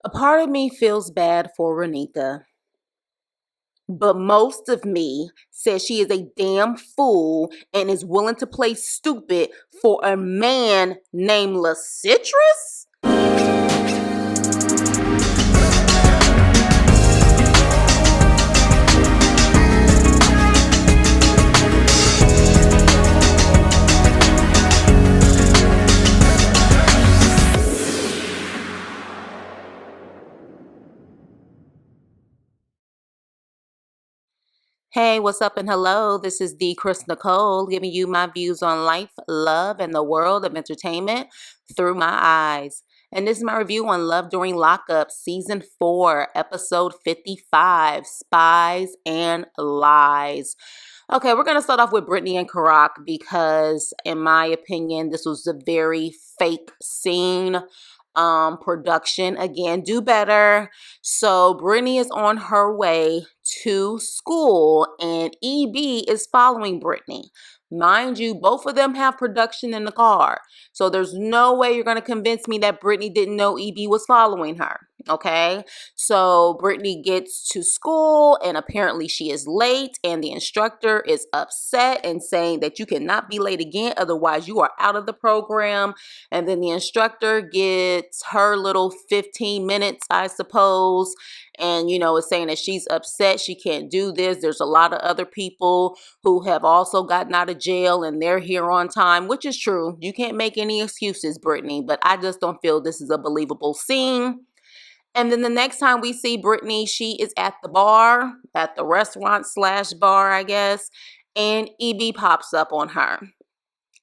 A part of me feels bad for Ranika, but most of me says she is a damn fool and is willing to play stupid for a man named Leticia. Hey, what's up and hello? This is the Chris Nicole giving you my views on life, love, and the world of entertainment through my eyes. And this is my review on Love During Lockup, Season 4, Episode 55, Spies and Lies. Okay, we're going to start off with Brittany and Karak because, in my opinion, this was a very fake scene. Production again, do better. So Brittany is on her way to school and EB is following Brittany. Mind you, both of them have production in the car. So there's no way you're going to convince me that Brittany didn't know EB was following her. Okay, so Brittany gets to school and apparently she is late and the instructor is upset and saying that you cannot be late again, otherwise you are out of the program. And then the instructor gets her little 15 minutes, I suppose, and is saying that she's upset, she can't do this. There's a lot of other people who have also gotten out of jail and they're here on time, which is true. You can't make any excuses, Brittany, but I just don't feel this is a believable scene. And then the next time we see Brittany, she is at the bar, at the restaurant / bar, I guess, and EB pops up on her.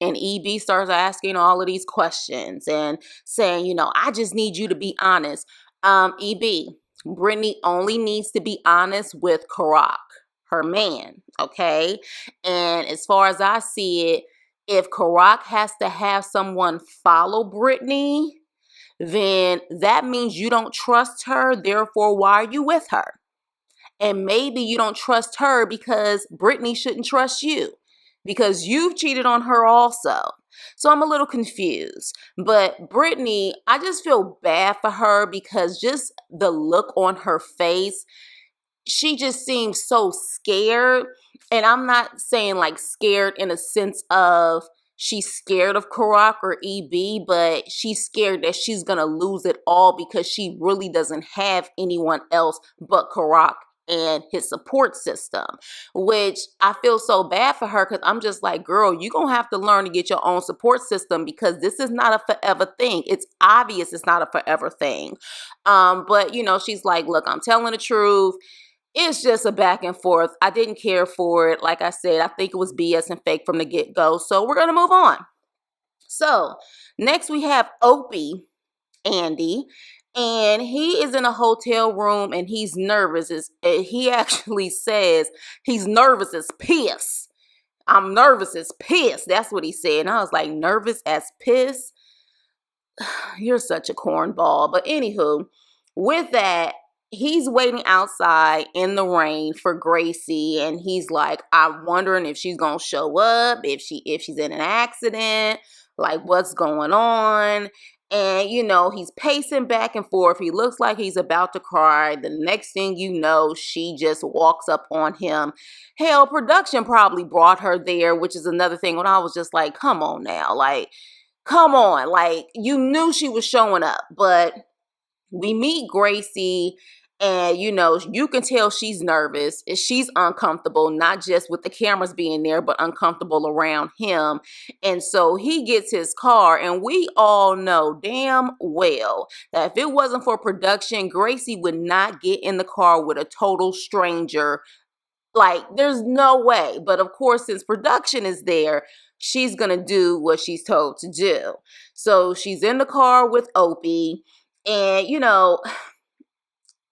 And EB starts asking all of these questions and saying, I just need you to be honest. EB, Brittany only needs to be honest with Karak, her man, okay? And as far as I see it, if Karak has to have someone follow Brittany, then that means you don't trust her. Therefore, why are you with her? And maybe you don't trust her because Brittany shouldn't trust you because you've cheated on her also. So I'm a little confused. But Brittany, I just feel bad for her because just the look on her face, she just seems so scared. And I'm not saying like scared in a sense of she's scared of Karak or EB, but she's scared that she's going to lose it all because she really doesn't have anyone else but Karak and his support system, which I feel so bad for her because I'm just like, girl, you're going to have to learn to get your own support system because this is not a forever thing. It's obvious it's not a forever thing. But, she's like, look, I'm telling the truth. It's just a back and forth. I didn't care for it. Like I said, I think it was BS and fake from the get-go. So we're going to move on. So next we have Opie, Andy, and he is in a hotel room and he's nervous. He actually says he's nervous as piss. I'm nervous as piss. That's what he said. And I was like, nervous as piss? You're such a cornball. But anywho, with that, he's waiting outside in the rain for Gracie, and he's like, I'm wondering if she's gonna show up, if she's in an accident, like what's going on. And he's pacing back and forth. He looks like he's about to cry. The next thing you know, she just walks up on him. Hell, production probably brought her there, which is another thing when I was just like, come on now, like, come on, like, you knew she was showing up. But we meet Gracie, and you can tell she's nervous. She's uncomfortable, not just with the cameras being there, but uncomfortable around him. And so he gets his car, and we all know damn well that if it wasn't for production, Gracie would not get in the car with a total stranger. Like, there's no way. But of course, since production is there, she's gonna do what she's told to do. So she's in the car with Opie, and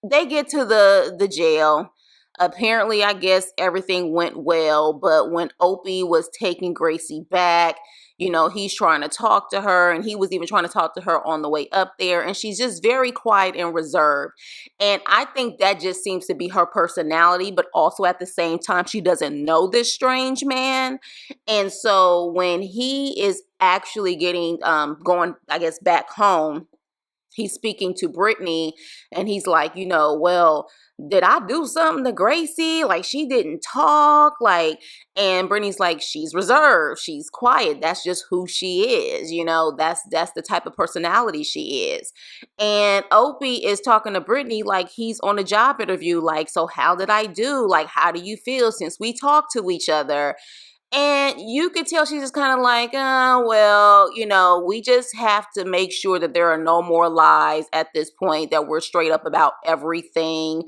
they get to the jail. Apparently, I guess everything went well, but when Opie was taking Gracie back, he's trying to talk to her, and he was even trying to talk to her on the way up there, and she's just very quiet and reserved. And I think that just seems to be her personality, but also at the same time, she doesn't know this strange man. And so when he is actually getting, going, I guess, back home, he's speaking to Brittany, and he's like, well, did I do something to Gracie? Like, she didn't talk. Like, and Brittany's like, she's reserved, she's quiet. That's just who she is. That's the type of personality she is. And Opie is talking to Brittany like he's on a job interview. Like, so how did I do? Like, how do you feel since we talked to each other? And you could tell she's just kind of like, well, we just have to make sure that there are no more lies at this point, that we're straight up about everything.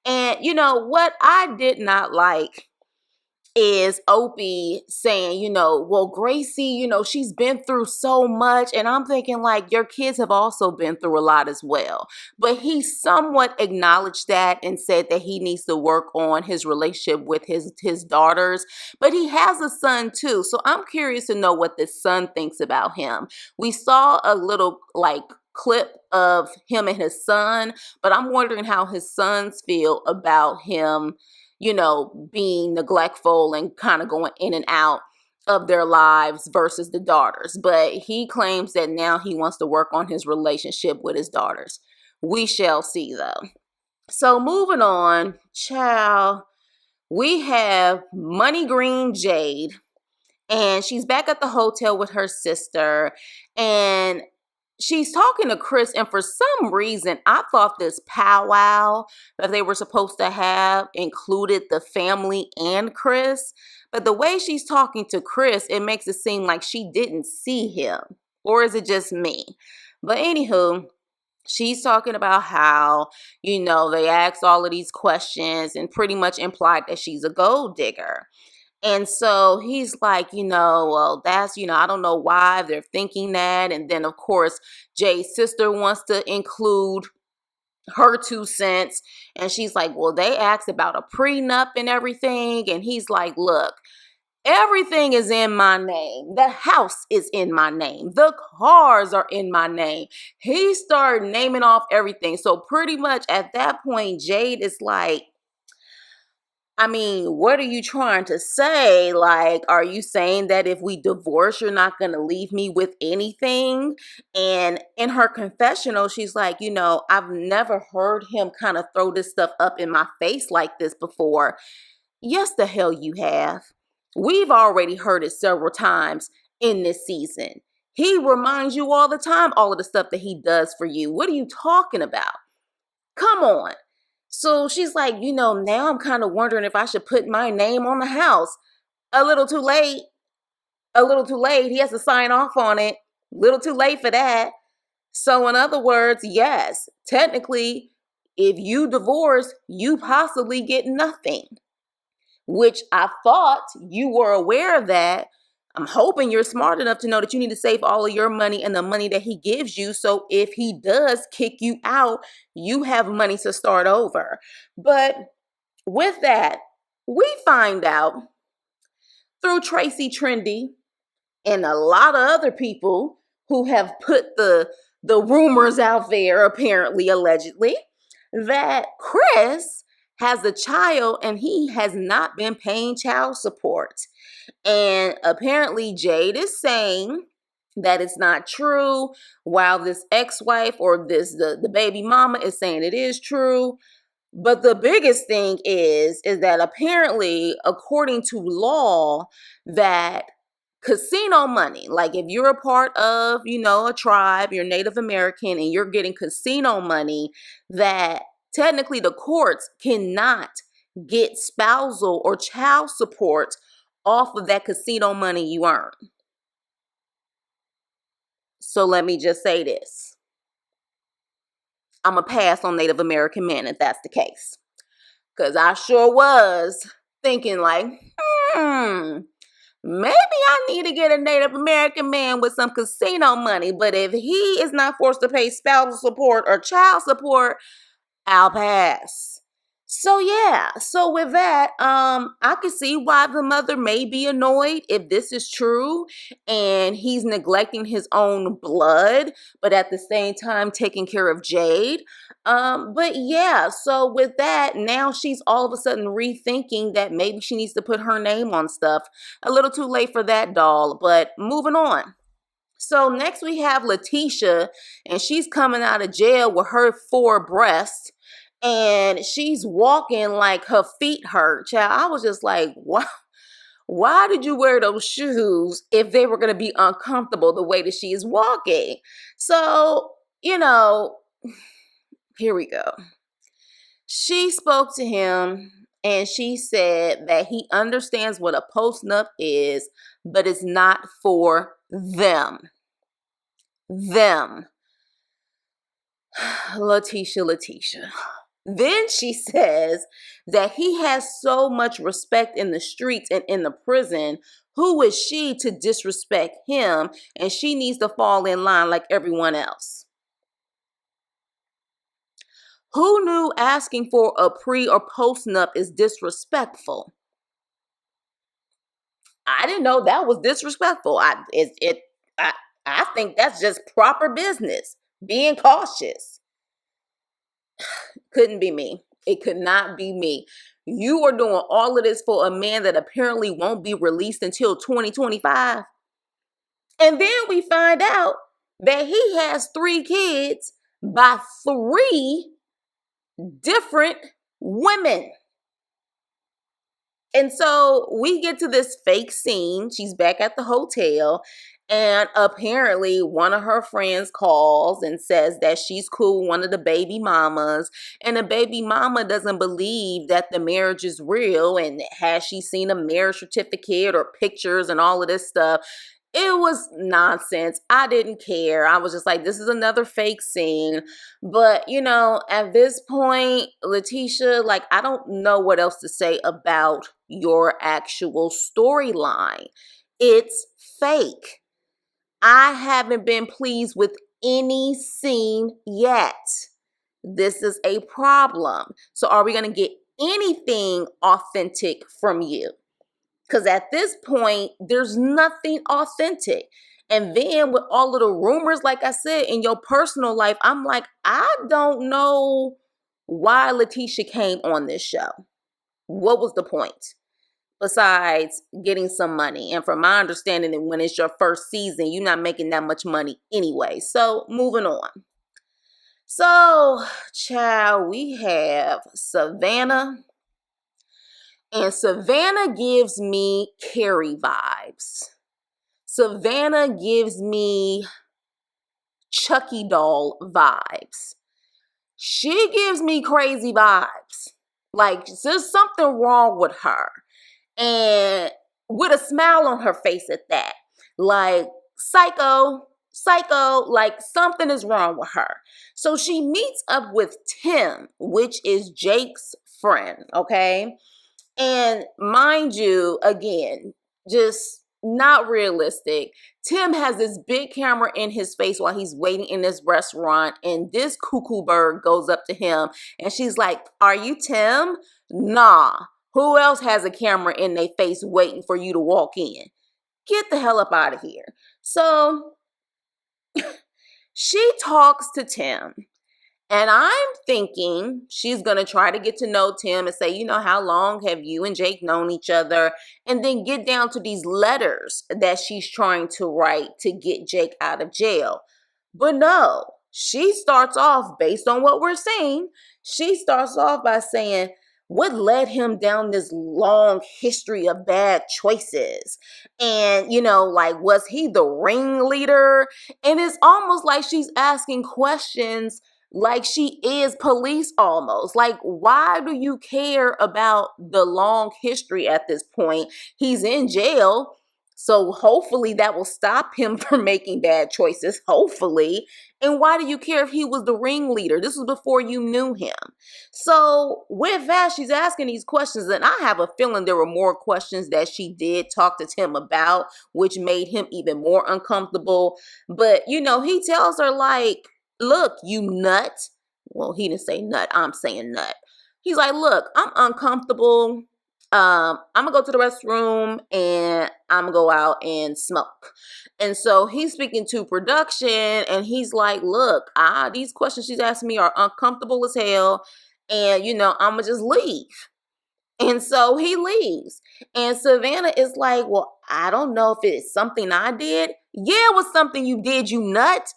And what I did not like is Opie saying, well, Gracie, she's been through so much. And I'm thinking, like, your kids have also been through a lot as well. But he somewhat acknowledged that and said that he needs to work on his relationship with his daughters. But he has a son too. So I'm curious to know what this son thinks about him. We saw a little, like, clip of him and his son, but I'm wondering how his sons feel about him being neglectful and kind of going in and out of their lives versus the daughters. But he claims that now he wants to work on his relationship with his daughters. We shall see, though. So moving on, child, we have Money Green Jade, and she's back at the hotel with her sister, and she's talking to Chris, and for some reason, I thought this powwow that they were supposed to have included the family and Chris. But the way she's talking to Chris, it makes it seem like she didn't see him. Or is it just me? But anywho, she's talking about how, they asked all of these questions and pretty much implied that she's a gold digger. And so he's like, well, that's, I don't know why they're thinking that. And then, of course, Jay's sister wants to include her 2 cents. And she's like, well, they asked about a prenup and everything. And he's like, look, everything is in my name. The house is in my name. The cars are in my name. He started naming off everything. So pretty much at that point, Jade is like, I mean, what are you trying to say? Like, are you saying that if we divorce, you're not going to leave me with anything? And in her confessional, she's like, I've never heard him kind of throw this stuff up in my face like this before. Yes, the hell you have. We've already heard it several times in this season. He reminds you all the time all of the stuff that he does for you. What are you talking about? Come on. So she's like, now I'm kind of wondering if I should put my name on the house. A little too late. A little too late. He has to sign off on it. Little too late for that. So in other words, yes, technically, if you divorce, you possibly get nothing. Which I thought you were aware of that. I'm hoping you're smart enough to know that you need to save all of your money and the money that he gives you. So if he does kick you out, you have money to start over. But with that, we find out through Tracy Trendy and a lot of other people who have put the rumors out there, apparently, allegedly, that Chris has a child and he has not been paying child support. And apparently Jade is saying that it's not true, while this ex-wife or the baby mama is saying it is true. But the biggest thing is that apparently, according to law, that casino money, like if you're a part of, a tribe, you're Native American and you're getting casino money, that technically the courts cannot get spousal or child support off of that casino money you earn. So let me just say this. I'm going to pass on Native American men if that's the case. Because I sure was thinking like, maybe I need to get a Native American man with some casino money. But if he is not forced to pay spousal support or child support, I'll pass. So yeah, so with that, I can see why the mother may be annoyed if this is true and he's neglecting his own blood, but at the same time taking care of Jade. But yeah, so with that, now she's all of a sudden rethinking that maybe she needs to put her name on stuff. A little too late for that, doll, but moving on. So next we have Leticia, and she's coming out of jail with her 4 breasts, and she's walking like her feet hurt. Child, I was just like, wow. Why did you wear those shoes if they were going to be uncomfortable the way that she is walking? So, here we go. She spoke to him and she said that he understands what a post-nup is, but it's not for them. Them. Leticia. Then she says that he has so much respect in the streets and in the prison. Who is she to disrespect him? And she needs to fall in line like everyone else. Who knew asking for a pre or post nup is disrespectful? I didn't know that was disrespectful. I think that's just proper business. Being cautious. Couldn't be me. It could not be me. You are doing all of this for a man that apparently won't be released until 2025. And then we find out that he has 3 kids by 3 different women. And so we get to this fake scene. She's back at the hotel, and apparently one of her friends calls and says that she's cool with one of the baby mamas, and the baby mama doesn't believe that the marriage is real, and has she seen a marriage certificate or pictures and all of this stuff. It was nonsense. I didn't care. I was just like, this is another fake scene. But, at this point, Leticia, like, I don't know what else to say about your actual storyline. It's fake. I haven't been pleased with any scene yet. This is a problem. So are we going to get anything authentic from you? Because at this point, there's nothing authentic. And then with all of the rumors, like I said, in your personal life, I'm like, I don't know why Leticia came on this show. What was the point? Besides getting some money. And from my understanding, that when it's your first season, you're not making that much money anyway. So moving on. So, child, we have Savannah. And Savannah gives me Carrie vibes. Savannah gives me Chucky doll vibes. She gives me crazy vibes. Like, there's something wrong with her. And with a smile on her face at that. Like, psycho, like something is wrong with her. So she meets up with Tim, which is Jake's friend, okay? And mind you, again, just not realistic. Tim has this big camera in his face while he's waiting in this restaurant, and this cuckoo bird goes up to him, and she's like, "Are you Tim?" Nah. Who else has a camera in their face waiting for you to walk in? Get the hell up out of here. So she talks to Tim. And I'm thinking she's going to try to get to know Tim and say, how long have you and Jake known each other? And then get down to these letters that she's trying to write to get Jake out of jail. But no, she starts off, based on what we're seeing, she starts off by saying, what led him down this long history of bad choices? And, was he the ringleader? And it's almost like she's asking questions like she is police almost. Like, why do you care about the long history at this point? He's in jail. So hopefully that will stop him from making bad choices, hopefully. And why do you care if he was the ringleader? This was before you knew him. So with that, she's asking these questions, and I have a feeling there were more questions that she did talk to Tim about, which made him even more uncomfortable. But, he tells her, like, look, you nut. Well, he didn't say nut. I'm saying nut. He's like, look, I'm uncomfortable. I'm gonna go to the restroom and I'm gonna go out and smoke. And so he's speaking to production and he's like, look, these questions she's asking me are uncomfortable as hell. And, I'm gonna just leave. And so he leaves. And Savannah is like, well, I don't know if it's something I did. Yeah, it was something you did, you nut.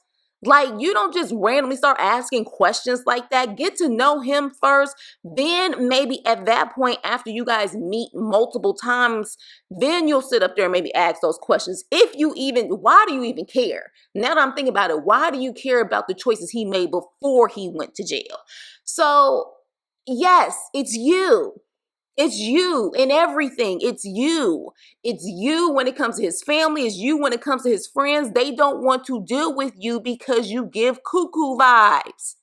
Like, you don't just randomly start asking questions like that. Get to know him first. Then maybe at that point, after you guys meet multiple times, then you'll sit up there and maybe ask those questions. Why do you even care? Now that I'm thinking about it, why do you care about the choices he made before he went to jail? So, yes, it's you. It's you in everything. It's you. It's you when it comes to his family. It's you when it comes to his friends. They don't want to deal with you because you give cuckoo vibes.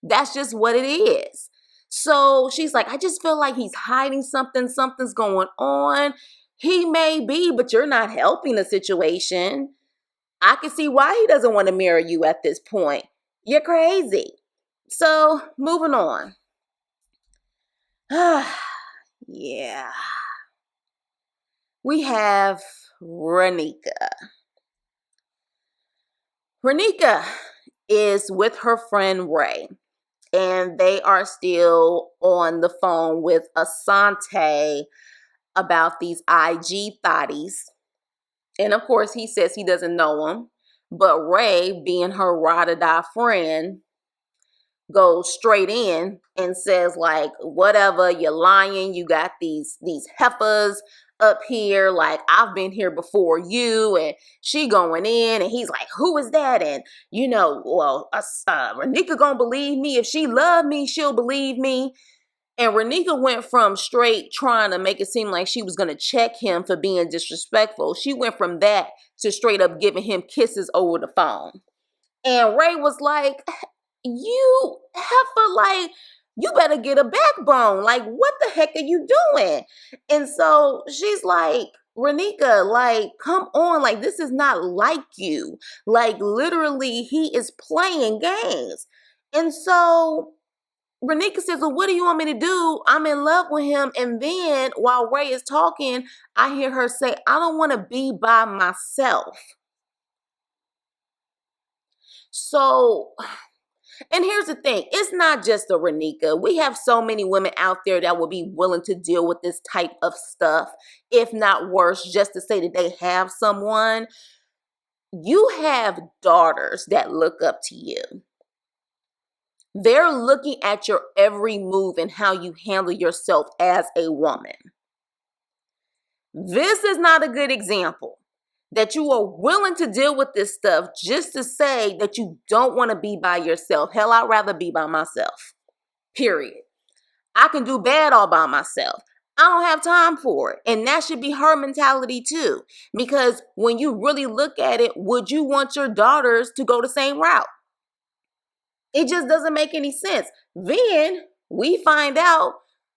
That's just what it is. So she's like, I just feel like he's hiding something. Something's going on. He may be, but you're not helping the situation. I can see why he doesn't want to marry you at this point. You're crazy. So moving on. Yeah. We have Ranika. Ranika is with her friend Ray, and they are still on the phone with Asante about these IG thotties. And of course, he says he doesn't know them, but Ray, being her ride or die friend, goes straight in and says like, whatever, you're lying, you got these heifers up here, like I've been here before you. And she going in and he's like, who is that? And Ranika gonna believe me. If she love me, she'll believe me. And Ranika went from straight trying to make it seem like she was gonna check him for being disrespectful. She went from that to straight up giving him kisses over the phone. And Ray was like, you heifer, like, you better get a backbone. Like, what the heck are you doing? And so she's like, Ranika, like, come on. Like, this is not like you. Like, literally, he is playing games. And so Ranika says, well, what do you want me to do? I'm in love with him. And then while Ray is talking, I hear her say, I don't want to be by myself. So, and here's the thing, it's not just a Ranika. We have so many women out there that will be willing to deal with this type of stuff, if not worse, just to say that they have someone. You have daughters that look up to you. They're looking at your every move and how you handle yourself as a woman. This is not a good example that you are willing to deal with this stuff just to say that you don't want to be by yourself. Hell, I'd rather be by myself. Period. I can do bad all by myself. I don't have time for it. And that should be her mentality too. Because when you really look at it, would you want your daughters to go the same route? It just doesn't make any sense. Then we find out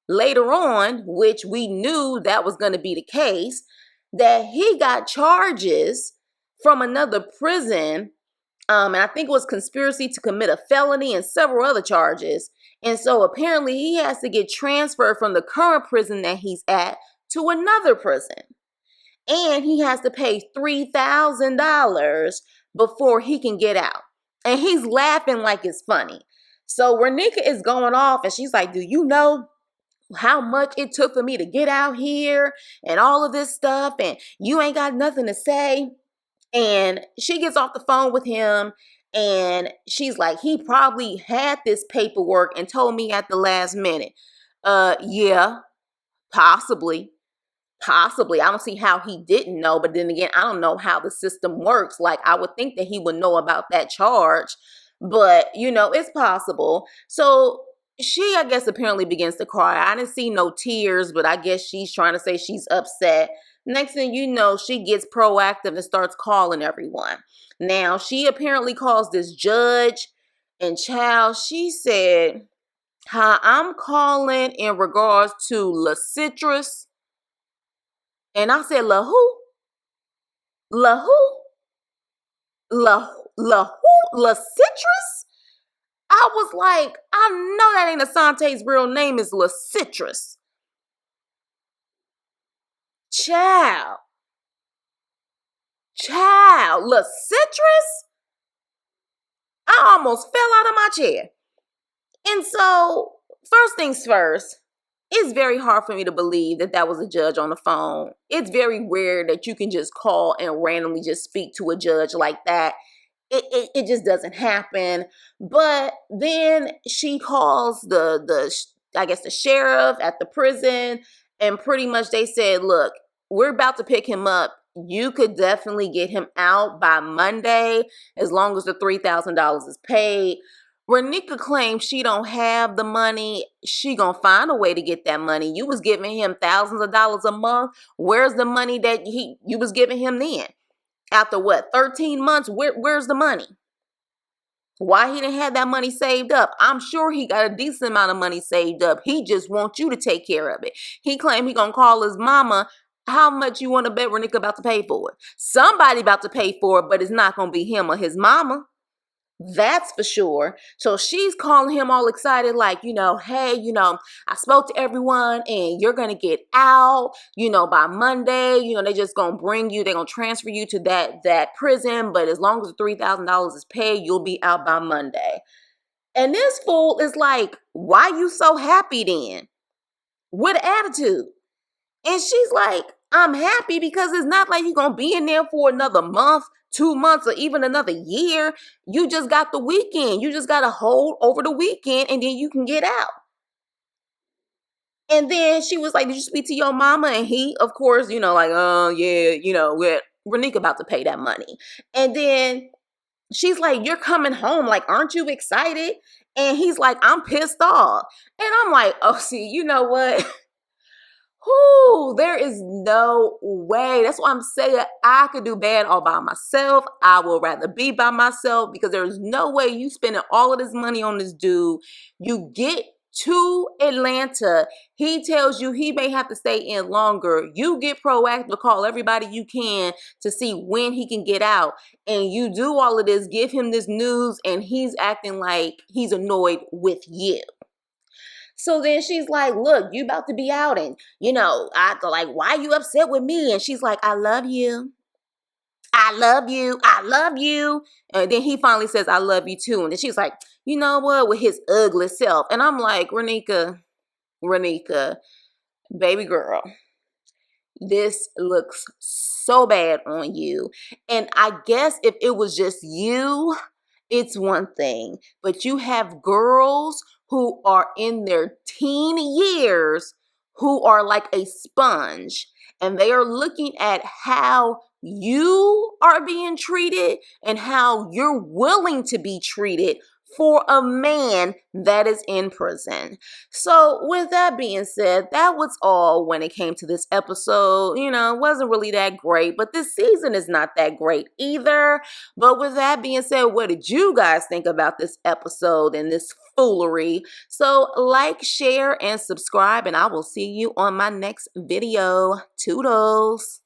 later on, which we knew that was going to be the case, that he got charges from another prison. And I think it was conspiracy to commit a felony and several other charges. And so apparently he has to get transferred from the current prison that he's at to another prison. And he has to pay $3,000 before he can get out. And he's laughing like it's funny. So Ranika is going off and she's like, do you know how much it took for me to get out here and all of this stuff? And you ain't got nothing to say. And she gets off the phone with him and she's like, he probably had this paperwork and told me at the last minute. Yeah, possibly. Possibly. I don't see how he didn't know. But then again, I don't know how the system works. Like, I would think that he would know about that charge. But, it's possible. So she, I guess, apparently begins to cry. I didn't see no tears, but I guess she's trying to say she's upset. Next thing you know, she gets proactive and starts calling everyone. Now, she apparently calls this judge. And child, she said, hi, I'm calling in regards to Leticia. And I said, La who? La who? La who? La Citrus? I was like, I know that ain't Asante's real name is La Citrus. Child. La Citrus? I almost fell out of my chair. And so, first things first, it's very hard for me to believe that that was a judge on the phone. It's very rare that you can just call and randomly just speak to a judge like that. It just doesn't happen. But then she calls I guess the sheriff at the prison, and pretty much they said, look, we're about to pick him up. You could definitely get him out by Monday as long as the $3,000 is paid. Ranika claims she don't have the money. She gonna find a way to get that money. You was giving him thousands of dollars a month. Where's the money that you was giving him then? After what, 13 months, where's the money? Why he didn't have that money saved up? I'm sure he got a decent amount of money saved up. He just wants you to take care of it. He claimed he gonna call his mama. How much you want to bet Ranika about to pay for it? Somebody about to pay for it, but it's not gonna be him or his mama. That's for sure. So she's calling him all excited, like, hey, I spoke to everyone and you're going to get out, by Monday. They just going to they're going to transfer you to that prison. But as long as the $3,000 is paid, you'll be out by Monday. And this fool is like, why you so happy then? With attitude. And she's like, I'm happy because it's not like you're going to be in there for another month, 2 months, or even another year. You just got the weekend. You just got to hold over the weekend and then you can get out. And then she was like, did you speak to your mama? And he, of course, like, oh, yeah, Ranika about to pay that money. And then she's like, you're coming home. Like, aren't you excited? And he's like, I'm pissed off. And I'm like, oh, see, you know what? Whoo, there is no way. That's why I'm saying I could do bad all by myself. I will rather be by myself because there's no way you spending all of this money on this dude. You get to Atlanta. He tells you he may have to stay in longer. You get proactive to call everybody you can to see when he can get out. And you do all of this, give him this news, and he's acting like he's annoyed with you. So then she's like, look, you about to be out and, I like, why are you upset with me? And she's like, I love you. I love you. I love you. And then he finally says, I love you too. And then she's like, you know what? With his ugly self. And I'm like, Ranika, baby girl, this looks so bad on you. And I guess if it was just you, it's one thing. But you have girls who are in their teen years who are like a sponge. And they are looking at how you are being treated and how you're willing to be treated for a man that is in prison. So with that being said, that was all when it came to this episode. It wasn't really that great, but this season is not that great either. But with that being said, what did you guys think about this episode and this foolery? So like, share, and subscribe, and I will see you on my next video. Toodles.